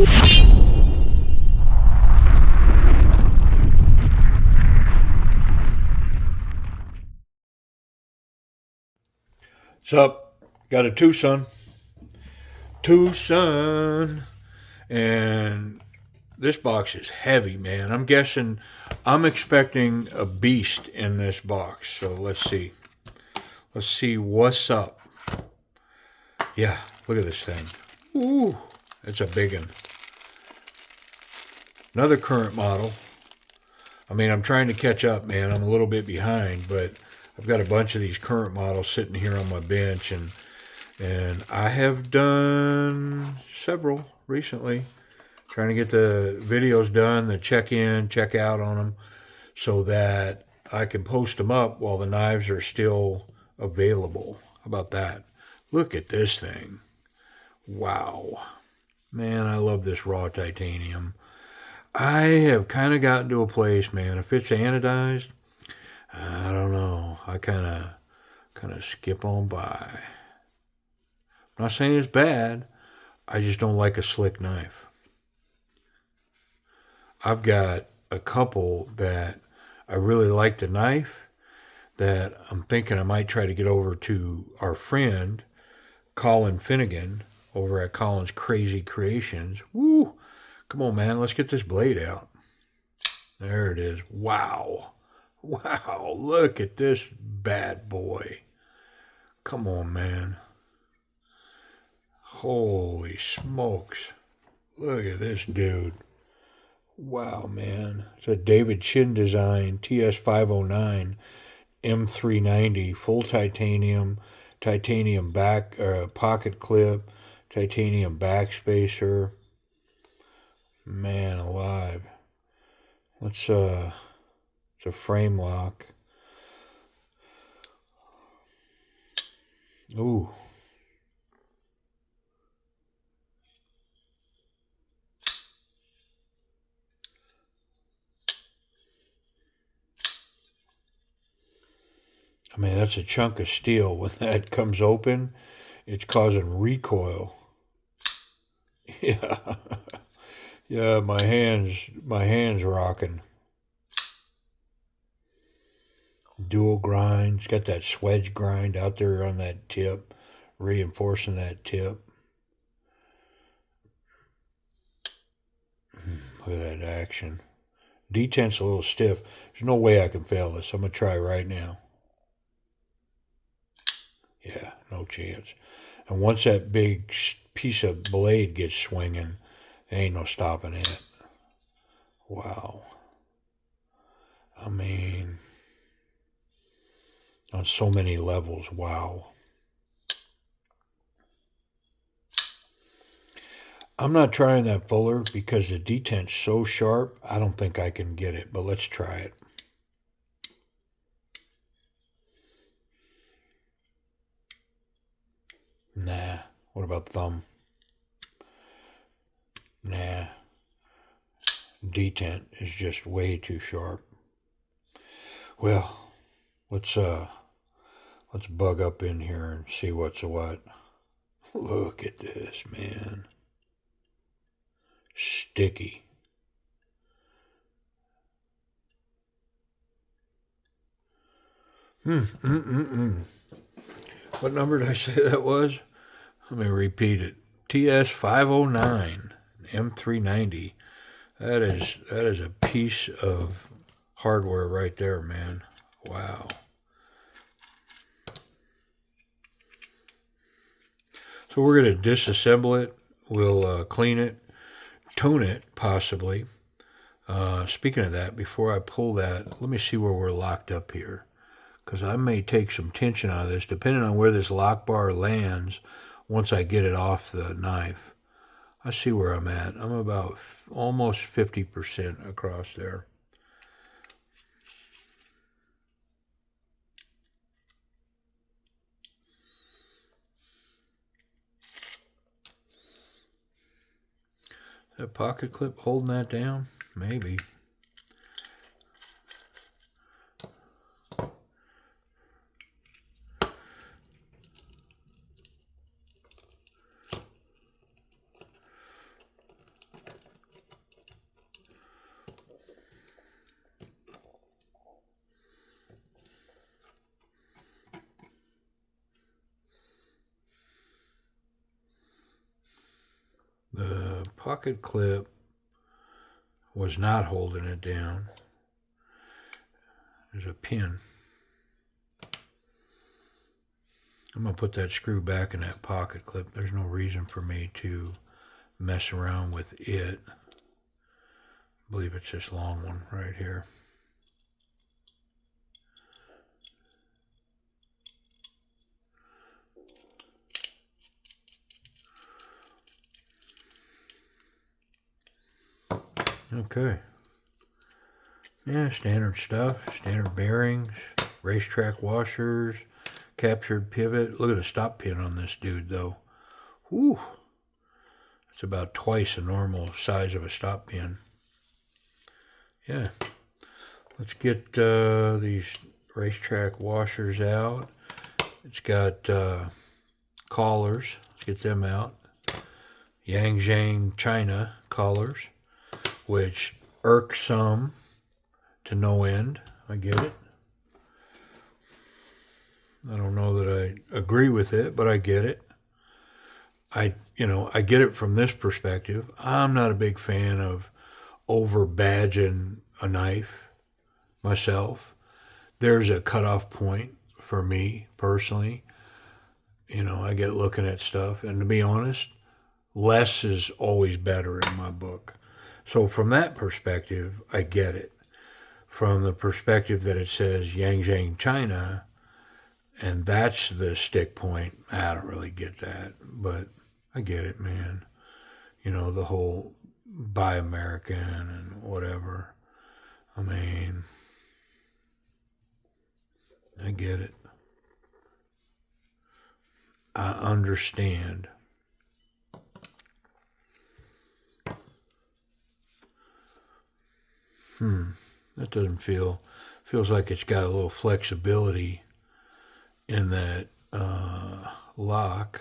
What's up? Got a Tucson, and this box is heavy, man. I'm expecting a beast in this box. So let's see. Let's see what's up. Yeah, look at this thing. Ooh, it's a big one. Another current model. I mean, I'm trying to catch up, man. I'm a little bit behind, but I've got a bunch of these current models sitting here on my bench, and I have done several recently. Trying to get the videos done, the check in, check out on them, so that I can post them up while the knives are still available. How about that? Look at this thing. Wow. Man, I love this raw titanium. I have kind of gotten to a place, man. If it's anodized, I don't know. I kind of skip on by. I'm not saying it's bad. I just don't like a slick knife. I've got a couple that I really like the knife that I'm thinking I might try to get over to our friend Colin Finnegan over at Colin's Crazy Creations. Woo! Come on, man. Let's get this blade out. There it is. Wow. Wow. Look at this bad boy. Come on, man. Holy smokes. Look at this dude. Wow, man. It's a David Chin design Ts509 M390 full titanium, titanium back pocket clip, titanium backspacer. Man alive. It's a frame lock. Ooh. I mean, that's a chunk of steel. When that comes open, it's causing recoil. Yeah. Yeah, my hands rocking. Dual grind. It's got that swedge grind out there on that tip, reinforcing that tip. Look at that action. Detent's a little stiff. There's no way I can fail this. I'm going to try right now. Yeah, no chance. And once that big piece of blade gets swinging, there ain't no stopping it. Wow. I mean, on so many levels, wow. I'm not trying that fuller because the detent's so sharp, I don't think I can get it, but let's try it. Nah. What about thumb? Nah. Detent is just way too sharp. Well, let's bug up in here and see what's what. Look at this, man. Sticky. What number did I say that was? Let me repeat it. TS509 M390. That is a piece of hardware right there, man. Wow. So we're going to disassemble it. We'll clean it, tune it, possibly. Speaking of that, before I pull that, let me see where we're locked up here. Because I may take some tension out of this, depending on where this lock bar lands once I get it off the knife. I see where I'm at. I'm about almost 50% across there. That pocket clip holding that down? Maybe. pocket clip was not holding it down. There's a pin. I'm going to put that screw back in that pocket clip. There's no reason for me to mess around with it. I believe it's this long one right here. Okay. Yeah, standard stuff. Standard bearings, racetrack washers, captured pivot. Look at the stop pin on this dude, though. Whew. It's about twice the normal size of a stop pin. Yeah. Let's get these racetrack washers out. It's got collars. Let's get them out. Yangzheng China collars, which irks some to no end. I get it. I don't know that I agree with it, but I get it. I get it from this perspective. I'm not a big fan of over badging a knife myself. There's a cutoff point for me personally. I get looking at stuff, and to be honest, less is always better in my book. So from that perspective, I get it. From the perspective that it says Yangzheng China, and that's the stick point, I don't really get that, but I get it, man. The whole buy American and whatever. I mean, I get it. I understand. That doesn't feels like it's got a little flexibility in that lock.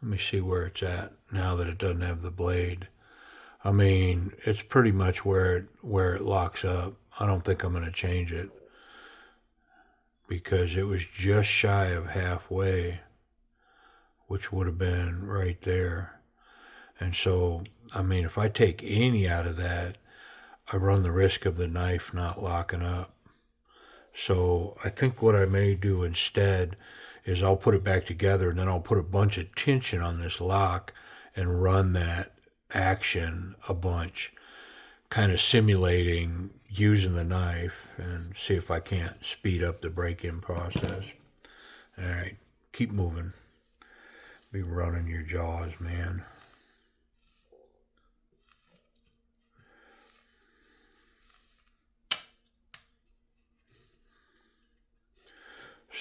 Let me see where it's at now that it doesn't have the blade. I mean, it's pretty much where it locks up. I don't think I'm going to change it because it was just shy of halfway, which would have been right there. And so, I mean, if I take any out of that, I run the risk of the knife not locking up. So I think what I may do instead is I'll put it back together, and then I'll put a bunch of tension on this lock and run that action a bunch, kind of simulating using the knife, and see if I can't speed up the break-in process. All right, keep moving. Be running your jaws, man.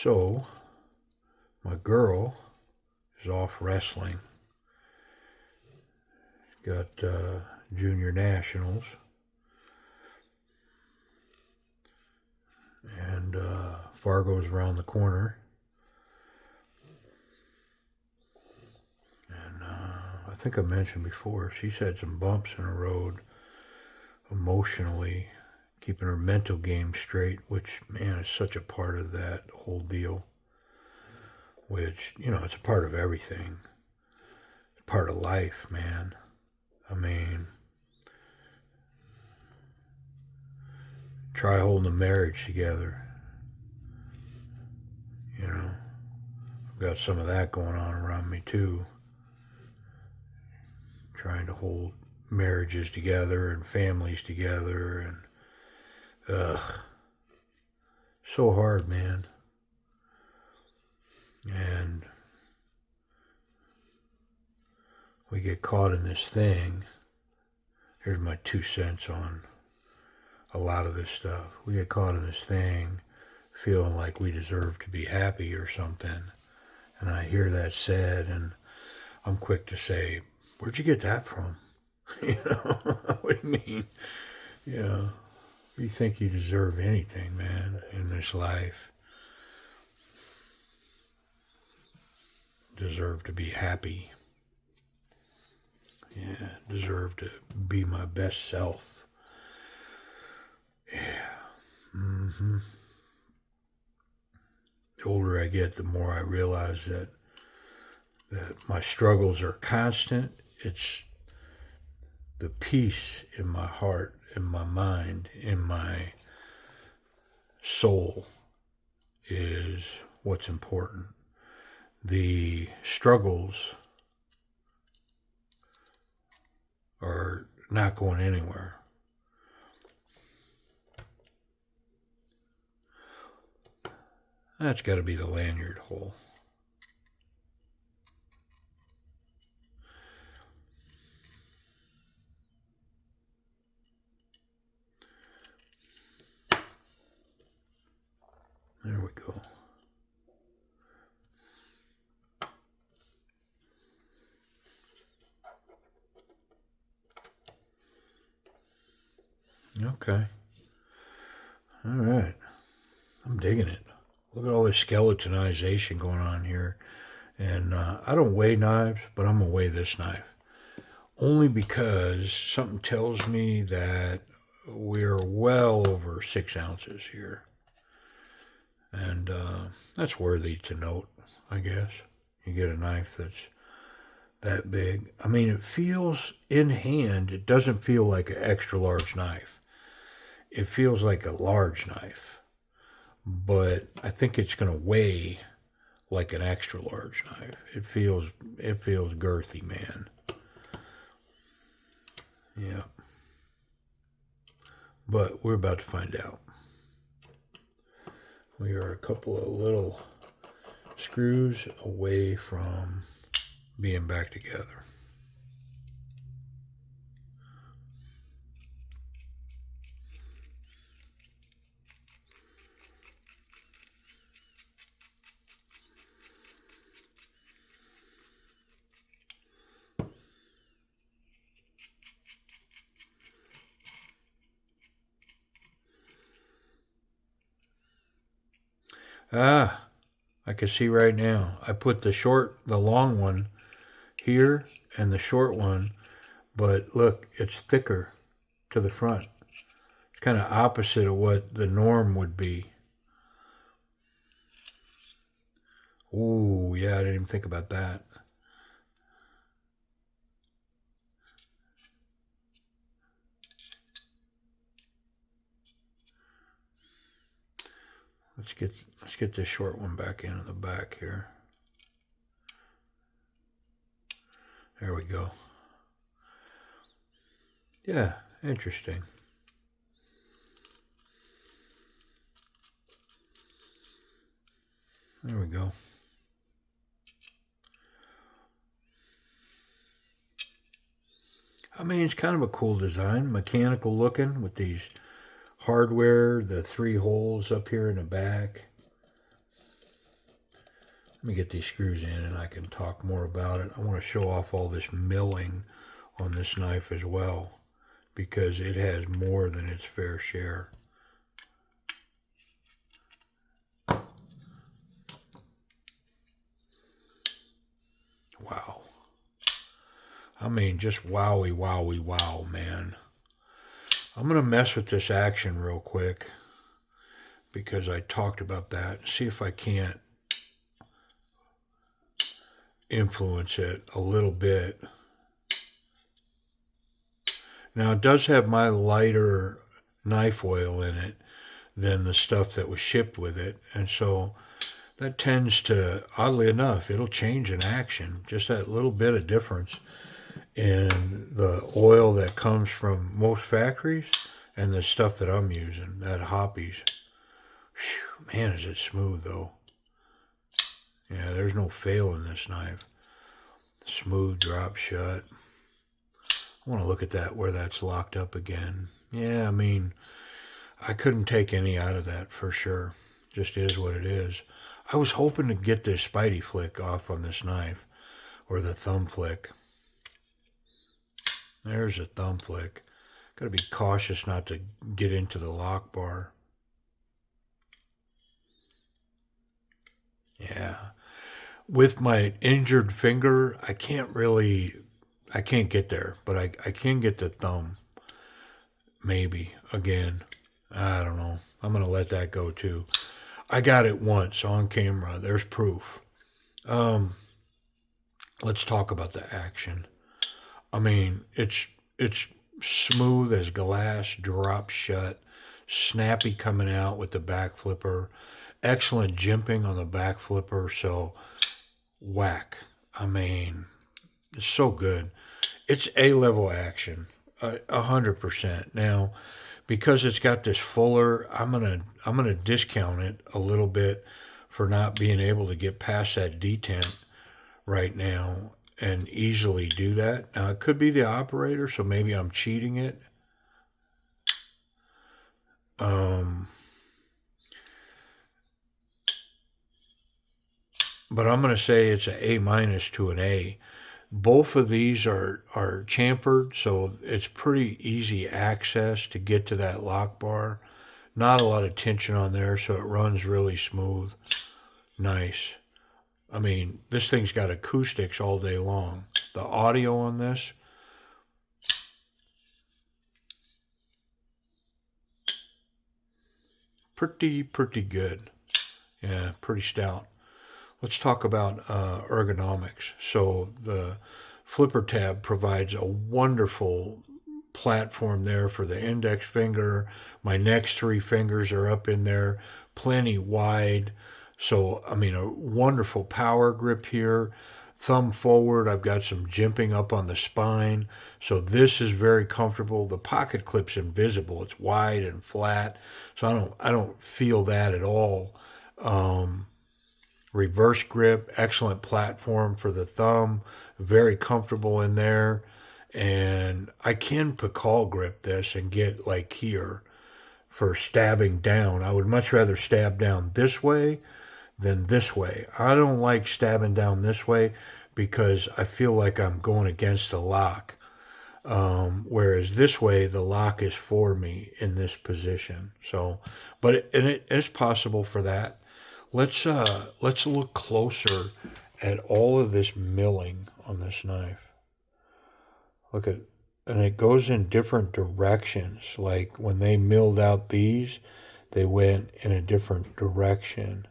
So, my girl is off wrestling. Got junior nationals. And Fargo's around the corner. And I think I mentioned before, she's had some bumps in the road emotionally, keeping her mental game straight, which, man, is such a part of that whole deal. Which, it's a part of everything. It's part of life, man. I mean, try holding a marriage together. I've got some of that going on around me too. Trying to hold marriages together and families together, and so hard, man. And we get caught in this thing. Here's my 2 cents on a lot of this stuff. We get caught in this thing feeling like we deserve to be happy or something. And I hear that said, and I'm quick to say, where'd you get that from? What do you mean? You think you deserve anything, man, in this life. Deserve to be happy. Yeah, deserve to be my best self. Yeah. The older I get, the more I realize that that my struggles are constant. It's the peace in my heart, in my mind, in my soul is what's important. The struggles are not going anywhere. That's got to be the lanyard hole. There we go. Okay. All right. I'm digging it. Look at all this skeletonization going on here. And I don't weigh knives, but I'm going to weigh this knife. Only because something tells me that we're well over 6 ounces here. And that's worthy to note, I guess. You get a knife that's that big. I mean, it feels in hand, it doesn't feel like an extra large knife. It feels like a large knife. But I think it's going to weigh like an extra large knife. It feels girthy, man. Yeah. But we're about to find out. We are a couple of little screws away from being back together. Ah, I can see right now. I put the long one here and the short one, but look, it's thicker to the front. It's kind of opposite of what the norm would be. Ooh, yeah, I didn't even think about that. Let's get this short one back into the back here. There we go. Yeah, interesting. There we go. I mean, it's kind of a cool design, mechanical looking with these hardware, the 3 holes up here in the back. Let me get these screws in and I can talk more about it. I want to show off all this milling on this knife as well, because it has more than its fair share. Wow. I mean, just wowie, wowie, wow, man. I'm going to mess with this action real quick because I talked about that. See if I can't influence it a little bit. Now, it does have my lighter knife oil in it than the stuff that was shipped with it. And so that tends to, oddly enough, it'll change in action. Just that little bit of difference in the oil that comes from most factories and the stuff that I'm using, that Hoppies. Whew, man, is it smooth though. Yeah, there's no fail in this knife. Smooth drop shut. I want to look at that where that's locked up again. Yeah, I mean, I couldn't take any out of that for sure. Just is what it is. I was hoping to get this Spidey flick off on this knife, or the thumb flick. There's a thumb flick. Got to be cautious not to get into the lock bar. Yeah. With my injured finger, I can't get there, but I can get the thumb. Maybe again. I don't know. I'm going to let that go too. I got it once on camera. There's proof. let's talk about the action. I mean, it's smooth as glass, drop shut, snappy coming out with the back flipper, excellent jimping on the back flipper. So whack. I mean, it's so good. It's A-level action, 100%. Now, because it's got this fuller, I'm gonna discount it a little bit for not being able to get past that detent right now and easily do that. Now, it could be the operator, so maybe I'm cheating it. Um, but I'm going to say it's an A minus to an A. Both of these are chamfered, so it's pretty easy access to get to that lock bar. Not a lot of tension on there, so it runs really smooth. Nice. I mean, this thing's got acoustics all day long. The audio on this, pretty good. Yeah, pretty stout. Let's talk about ergonomics. So the flipper tab provides a wonderful platform there for the index finger. My next three fingers are up in there, plenty wide. So, I mean, a wonderful power grip here. Thumb forward, I've got some jimping up on the spine. So this is very comfortable. The pocket clip's invisible. It's wide and flat. So I don't feel that at all. Um, Reverse grip, excellent platform for the thumb, very comfortable in there. And I can Pakal grip this and get like here for stabbing down. I would much rather stab down this way than this way. I don't like stabbing down this way because I feel like I'm going against the lock. Whereas this way, the lock is for me in this position. So, but it is possible for that. Let's look closer at all of this milling on this knife. Look at, and it goes in different directions. Like when they milled out these, they went in a different direction.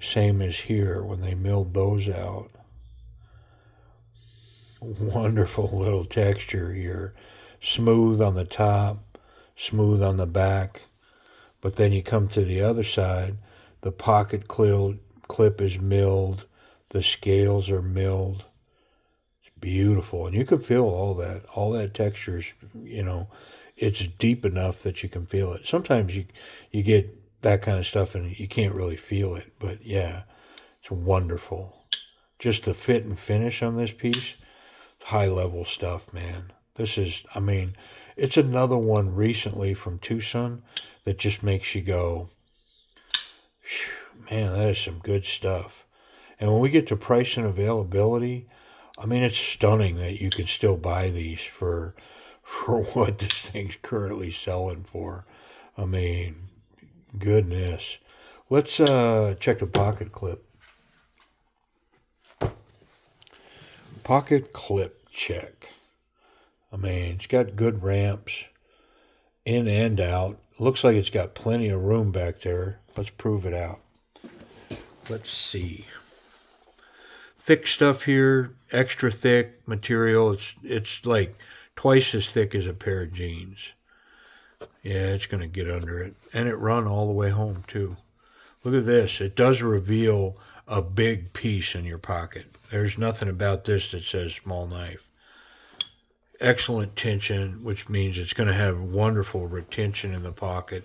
Same as here when they milled those out. Wonderful little texture here. Smooth on the top, smooth on the back. But then you come to the other side, the pocket clip is milled, the scales are milled. It's beautiful. And you can feel all that texture is, it's deep enough that you can feel it. Sometimes you get that kind of stuff and you can't really feel it. But yeah, it's wonderful. Just the fit and finish on this piece, high level stuff, man. This is, I mean, it's another one recently from Twosun that just makes you go, man, that is some good stuff. And when we get to price and availability, I mean, it's stunning that you can still buy these for what this thing's currently selling for. I mean, goodness. Let's check the pocket clip. Pocket clip check. I mean, it's got good ramps in and out. Looks like it's got plenty of room back there. Let's prove it out. Let's see. Thick stuff here, extra thick material. It's like twice as thick as a pair of jeans. Yeah, it's going to get under it. And it run all the way home, too. Look at this. It does reveal a big piece in your pocket. There's nothing about this that says small knife. Excellent tension, which means it's going to have wonderful retention in the pocket.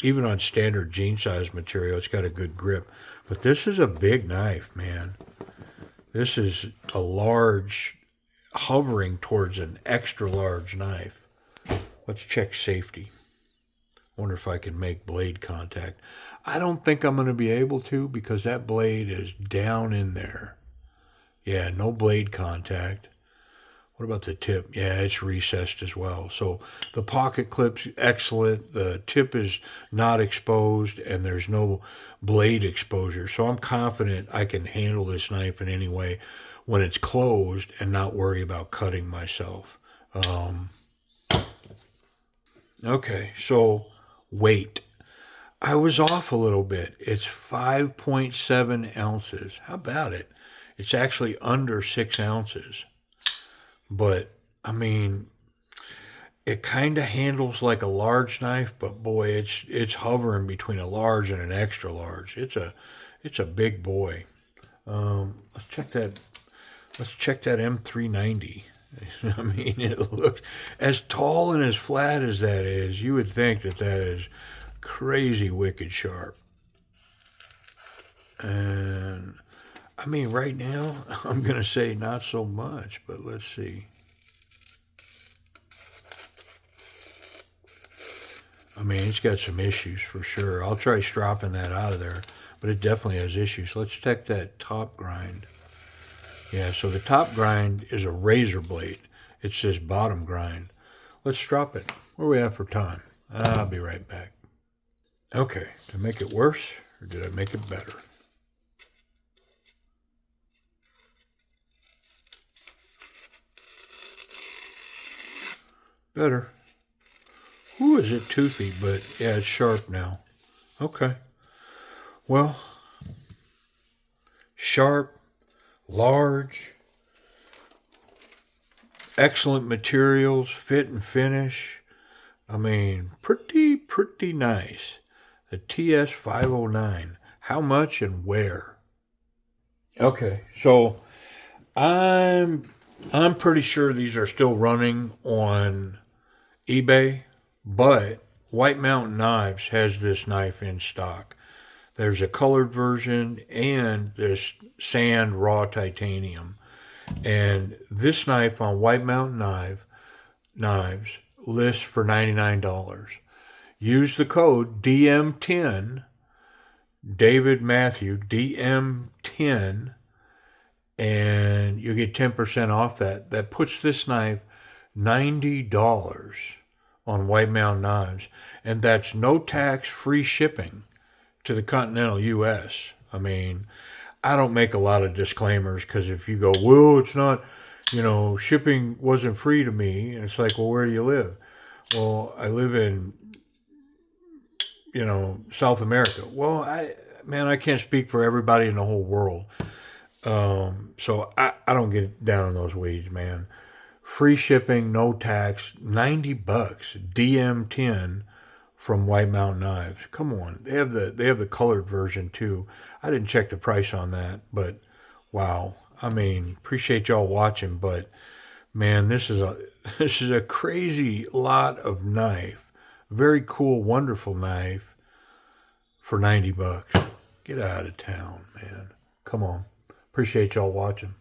Even on standard jean size material, it's got a good grip. But this is a big knife, man. This is a large, hovering towards an extra large knife. Let's check safety. Wonder if I can make blade contact. I don't think I'm going to be able to because that blade is down in there. Yeah, no blade contact. What about the tip? Yeah, it's recessed as well. So the pocket clip's excellent. The tip is not exposed, and there's no blade exposure. So I'm confident I can handle this knife in any way when it's closed and not worry about cutting myself. Okay, so weight. I was off a little bit. It's 5.7 ounces. How about it? It's actually under 6 ounces. But, I mean, it kind of handles like a large knife, but boy, it's hovering between a large and an extra large. It's a big boy. Let's check that. Let's check that M390. I mean, it looks as tall and as flat as that is. You would think that that is crazy wicked sharp. And I mean, right now, I'm gonna say not so much, but let's see. I mean, it's got some issues for sure. I'll try stropping that out of there, but it definitely has issues. Let's check that top grind. Yeah, so the top grind is a razor blade. It says bottom grind. Let's drop it. Where are we at for time? I'll be right back. Okay, did I make it worse or did I make it better? Better. Ooh, is it toothy? But yeah, it's sharp now. Okay. Well, sharp, large, excellent materials, fit and finish. I mean, pretty nice. The TS509. How much and where? Okay, so I'm pretty sure these are still running on eBay, but White Mountain Knives has this knife in stock. There's a colored version and this sand raw titanium. And this knife on White Mountain Knives lists for $99. Use the code DM10, David Matthew, DM10, and you get 10% off that. That puts this knife $90 on White Mountain Knives. And that's no tax, free shipping to the continental U.S. I mean, I don't make a lot of disclaimers because if you go, well, it's not, shipping wasn't free to me. And it's like, well, where do you live? Well, I live in, South America. Well, I can't speak for everybody in the whole world. So I don't get down in those weeds, man. Free shipping, no tax, $90, DM10 from White Mountain Knives. Come on, they have the colored version too. I didn't check the price on that, but wow. I mean, appreciate y'all watching, but man, this is a crazy lot of knife. Very cool, wonderful knife for $90. Get out of town, man. Come on. Appreciate y'all watching.